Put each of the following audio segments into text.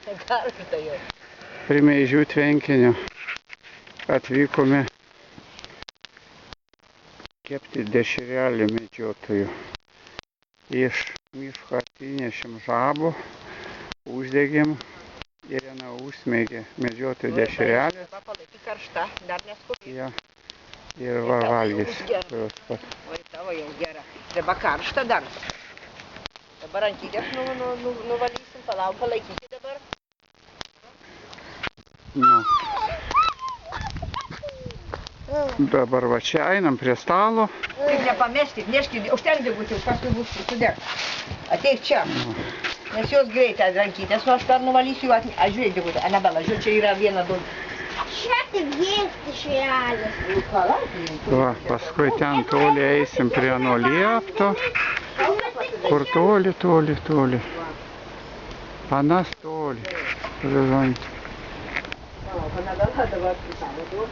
Karšta jau. Prie Meižių tvenkinio atvykome kepti dešrelį medžiotojų. Iš miško atsinešėm žabų, uždegėm ir viena užsmeigė medžiotojų dešrelės. Palaikyk karšta, dar neskubėk. Ja, ir va valgys. Oi, tavo jau gera. Dabar karšta dar. Dabar rankytės nuvalysim, palaikyti dabar. Nu. Dabar va čia einam prie stalo. Tik nepameskit, neškit, užtenk degutį, paskui bus sudeg. Ateik čia. Nes jos greitai rankytės, nu aš dar nuvalysiu jų atnešti. Žiūrėk degutį, Anabela, žiūrėk, čia yra viena du. Čia tik gėsti šėlės. Va, paskui ten toli eisim prie nuo liepto. Kur toli. Anas toli. Anabela dabar prisavo.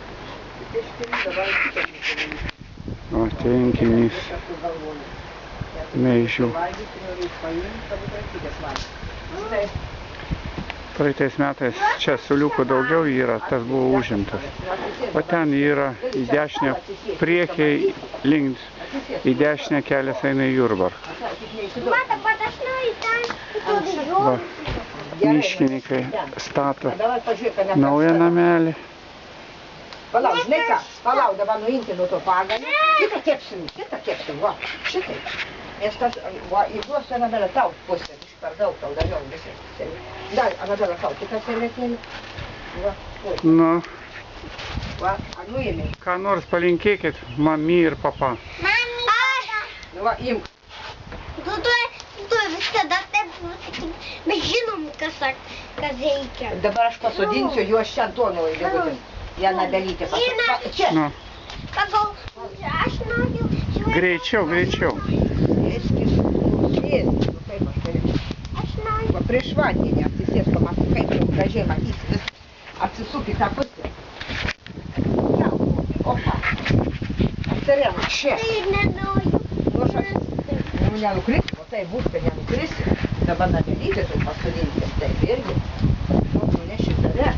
O tvenkinys Meižių. Praeitais metais čia suliukų daugiau yra, tas buvo užimtas. O ten yra į dešinę priekiai link, į dešinę kelias eina į Jurbarką. Va, miškininkai stato naują namelį. Palauk, žinai ką? Palauk, dabar nuimti nuo to pagalį. Šitą kepsim, va, šitai. Nes tas, va, įduosiu Anabela tau pusę, iš per daug tau dariau visai. Dar, Anabela tau, kitą servetėlį. Va, oi. Nu. Va, nuėmė. Ką nors palinkėkit mami ir papa. Mami, papa. Nu va, imk. Tu visada taip sakyt. Mes žinom, kas reikia. Dabar aš pasodinsiu juos čia ant to nuėdėgutės. Jana Belytė pasakė. Čia. Nu. Pagal, aš noriu. Greičiau. Eskis, sėdi, kaip aš turiu. Aš noriu. Va, prieš vandenį atsisės, pamatai, kaip jau gražiai matys vis. Atsisuk į tą pusę. Čia, opa. Apsirėm, čia. Tai nenoriu. Nu, aš nenukrisi, o tai bus, kad nenukrisi. Dabar Belytė tai pasodinti, taip irgi. Nuneši tave.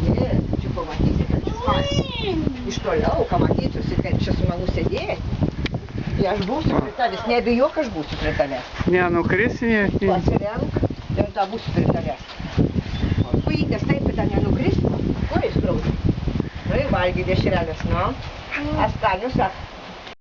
Čia pamatysi, kad čia smagu. Iš toliau pamatysiusi, kad čia smagu sėdėti. Tai aš būsiu prie tavęs, nebijok, aš būsiu prie tavęs. Nenukrisi, Pasirenk, ir tą būsiu prie tavęs. Kujytės taip, kad nenukrisi, ko jis grauži? Tai valgy dešrelės, nu. Astanius,